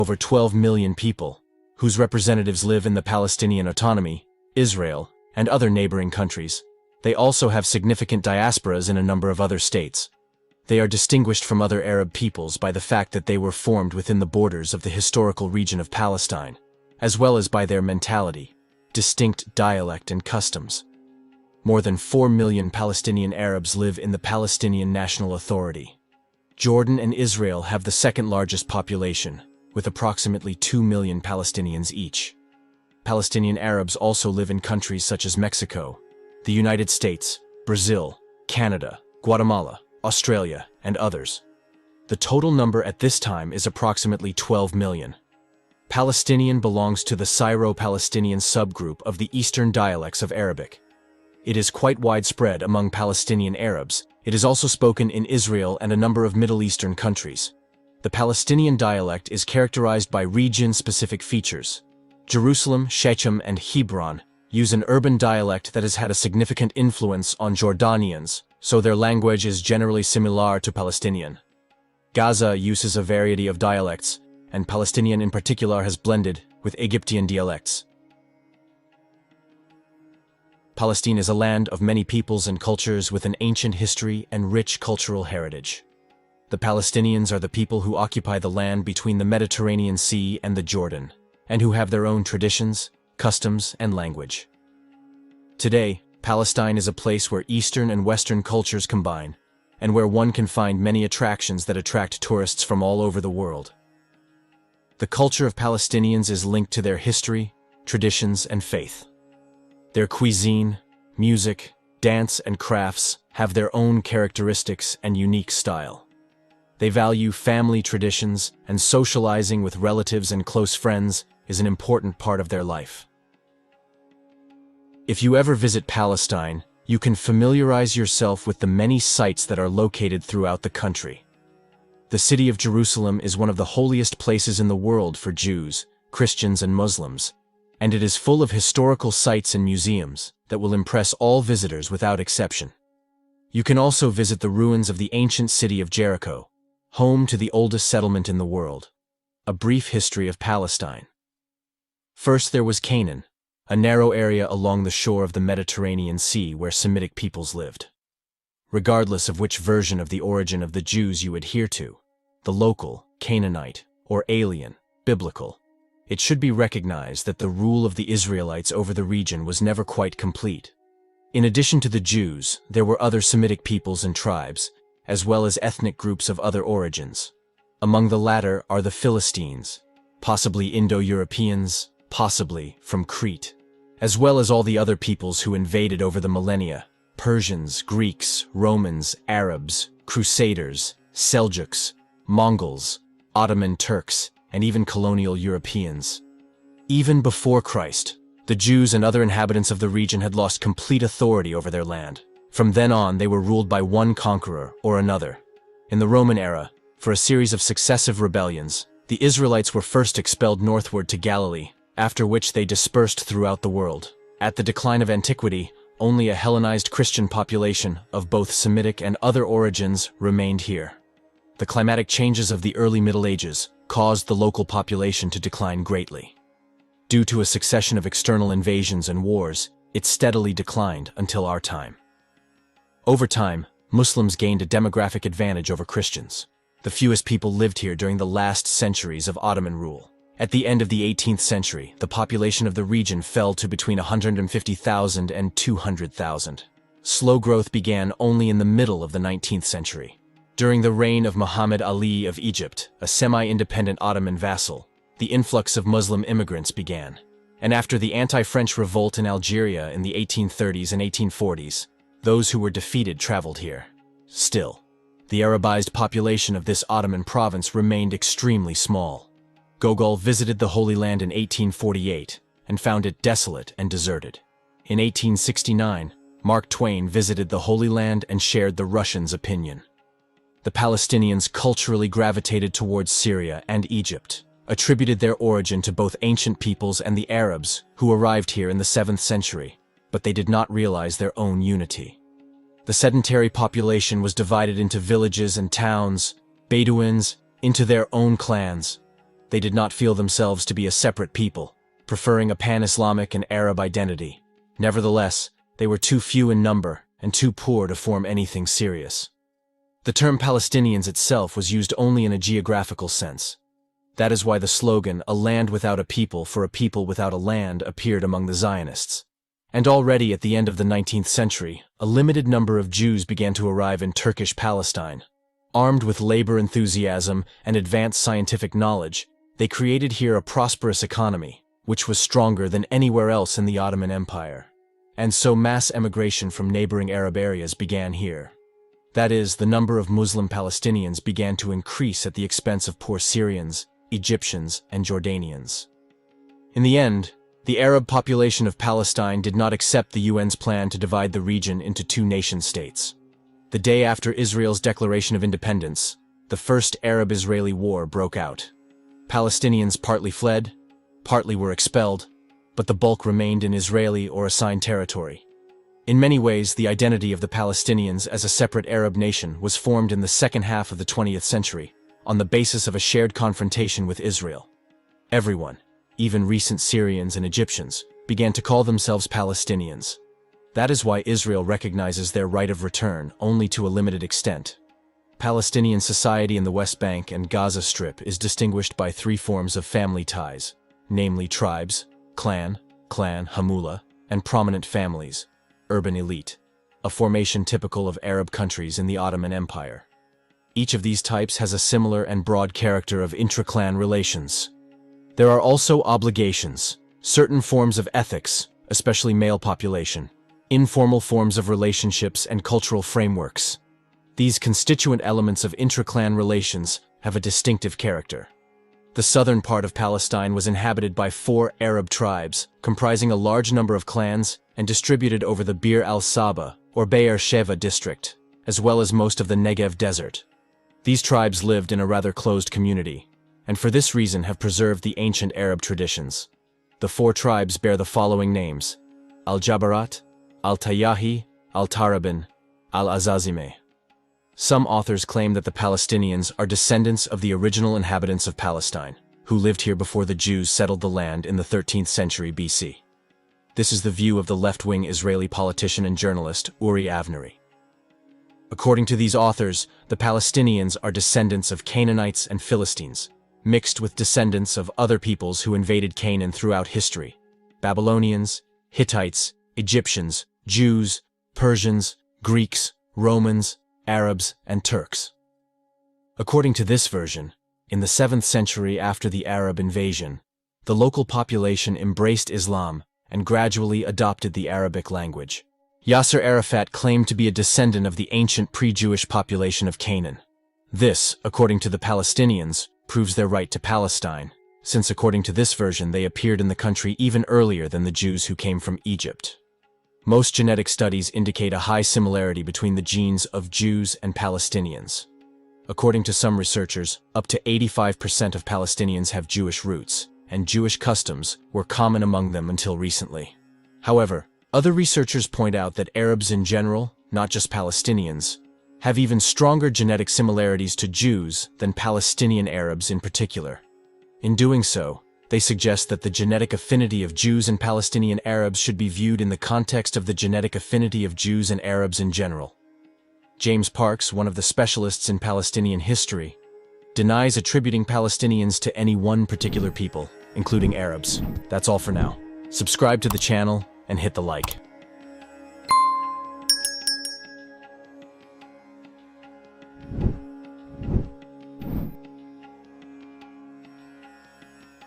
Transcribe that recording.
over 12 million people, whose representatives live in the Palestinian Autonomy, Israel, and other neighboring countries. They also have significant diasporas in a number of other states. They are distinguished from other Arab peoples by the fact that they were formed within the borders of the historical region of Palestine, as well as by their mentality, distinct dialect and customs. More than 4 million Palestinian Arabs live in the Palestinian National Authority. Jordan and Israel have the second largest population, with approximately 2 million Palestinians each. Palestinian Arabs also live in countries such as Mexico, the United States, Brazil, Canada, Guatemala, Australia, and others. The total number at this time is approximately 12 million. Palestinian belongs to the Syro-Palestinian subgroup of the Eastern dialects of Arabic. It is quite widespread among Palestinian Arabs. It is also spoken in Israel and a number of Middle Eastern countries. The Palestinian dialect is characterized by region-specific features. Jerusalem, Shechem, and Hebron use an urban dialect that has had a significant influence on Jordanians, so their language is generally similar to Palestinian. Gaza uses a variety of dialects, and Palestinian in particular has blended with Egyptian dialects. Palestine is a land of many peoples and cultures with an ancient history and rich cultural heritage. The Palestinians are the people who occupy the land between the Mediterranean Sea and the Jordan, and who have their own traditions, customs, and language. Today, Palestine is a place where Eastern and Western cultures combine, and where one can find many attractions that attract tourists from all over the world. The culture of Palestinians is linked to their history, traditions, and faith. Their cuisine, music, dance, and crafts have their own characteristics and unique style. They value family traditions, and socializing with relatives and close friends is an important part of their life. If you ever visit Palestine, you can familiarize yourself with the many sites that are located throughout the country. The city of Jerusalem is one of the holiest places in the world for Jews, Christians, and Muslims, and it is full of historical sites and museums that will impress all visitors without exception. You can also visit the ruins of the ancient city of Jericho, home to the oldest settlement in the world. A brief history of Palestine. First there was Canaan, a narrow area along the shore of the Mediterranean Sea where Semitic peoples lived. Regardless of which version of the origin of the Jews you adhere to, the local, Canaanite, or alien, biblical, it should be recognized that the rule of the Israelites over the region was never quite complete. In addition to the Jews, there were other Semitic peoples and tribes, as well as ethnic groups of other origins. Among the latter are the Philistines, possibly Indo-Europeans, possibly from Crete, as well as all the other peoples who invaded over the millennia: Persians, Greeks, Romans, Arabs, Crusaders, Seljuks, Mongols, Ottoman Turks, and even colonial Europeans. Even before Christ, the Jews and other inhabitants of the region had lost complete authority over their land. From then on, they were ruled by one conqueror or another. In the Roman era, for a series of successive rebellions, the Israelites were first expelled northward to Galilee, after which they dispersed throughout the world. At the decline of antiquity, only a Hellenized Christian population of both Semitic and other origins remained here. The climatic changes of the early Middle Ages caused the local population to decline greatly. Due to a succession of external invasions and wars, it steadily declined until our time. Over time, Muslims gained a demographic advantage over Christians. The fewest people lived here during the last centuries of Ottoman rule. At the end of the 18th century, the population of the region fell to between 150,000 and 200,000. Slow growth began only in the middle of the 19th century. During the reign of Muhammad Ali of Egypt, a semi-independent Ottoman vassal, the influx of Muslim immigrants began. And after the anti-French revolt in Algeria in the 1830s and 1840s, those who were defeated traveled here. Still, the Arabized population of this Ottoman province remained extremely small. Gogol visited the Holy Land in 1848 and found it desolate and deserted. In 1869, Mark Twain visited the Holy Land and shared the Russians' opinion. The Palestinians culturally gravitated towards Syria and Egypt, attributed their origin to both ancient peoples and the Arabs who arrived here in the 7th century, but they did not realize their own unity. The sedentary population was divided into villages and towns, Bedouins into their own clans. They did not feel themselves to be a separate people, preferring a pan-Islamic and Arab identity. Nevertheless, they were too few in number and too poor to form anything serious. The term Palestinians itself was used only in a geographical sense. That is why the slogan, "A land without a people for a people without a land," appeared among the Zionists. And already at the end of the 19th century, a limited number of Jews began to arrive in Turkish Palestine. Armed with labor enthusiasm and advanced scientific knowledge, they created here a prosperous economy, which was stronger than anywhere else in the Ottoman Empire. And so mass emigration from neighboring Arab areas began here. That is, the number of Muslim Palestinians began to increase at the expense of poor Syrians, Egyptians, and Jordanians. In the end, the Arab population of Palestine did not accept the UN's plan to divide the region into two nation-states. The day after Israel's declaration of independence, the First Arab-Israeli War broke out. Palestinians partly fled, partly were expelled, but the bulk remained in Israeli or assigned territory. In many ways, the identity of the Palestinians as a separate Arab nation was formed in the second half of the 20th century, on the basis of a shared confrontation with Israel. Everyone, even recent Syrians and Egyptians, began to call themselves Palestinians. That is why Israel recognizes their right of return only to a limited extent. Palestinian society in the West Bank and Gaza Strip is distinguished by three forms of family ties, namely tribes, clan, hamula, and prominent families, urban elite, a formation typical of Arab countries in the Ottoman Empire. Each of these types has a similar and broad character of intra-clan relations. There are also obligations, certain forms of ethics, especially male population, informal forms of relationships and cultural frameworks. These constituent elements of intra-clan relations have a distinctive character. The southern part of Palestine was inhabited by 4 Arab tribes, comprising a large number of clans and distributed over the Bir al-Saba, or Be'er Sheva district, as well as most of the Negev desert. These tribes lived in a rather closed community, and for this reason have preserved the ancient Arab traditions. The 4 tribes bear the following names: Al-Jabarat, Al-Tayahi, Al-Tarabin, Al-Azazime. Some authors claim that the Palestinians are descendants of the original inhabitants of Palestine, who lived here before the Jews settled the land in the 13th century BC. This is the view of the left-wing Israeli politician and journalist Uri Avnery. According to these authors, the Palestinians are descendants of Canaanites and Philistines, mixed with descendants of other peoples who invaded Canaan throughout history: Babylonians, Hittites, Egyptians, Jews, Persians, Greeks, Romans, Arabs, and Turks. According to this version, in the 7th century after the Arab invasion, the local population embraced Islam and gradually adopted the Arabic language. Yasser Arafat claimed to be a descendant of the ancient pre-Jewish population of Canaan. This, according to the Palestinians, proves their right to Palestine, since according to this version they appeared in the country even earlier than the Jews who came from Egypt. Most genetic studies indicate a high similarity between the genes of Jews and Palestinians. According to some researchers, up to 85% of Palestinians have Jewish roots, and Jewish customs were common among them until recently. However, other researchers point out that Arabs in general, not just Palestinians, have even stronger genetic similarities to Jews than Palestinian Arabs in particular. In doing so, they suggest that the genetic affinity of Jews and Palestinian Arabs should be viewed in the context of the genetic affinity of Jews and Arabs in general. James Parks, one of the specialists in Palestinian history, denies attributing Palestinians to any one particular people, including Arabs. That's all for now. Subscribe to the channel and hit the like.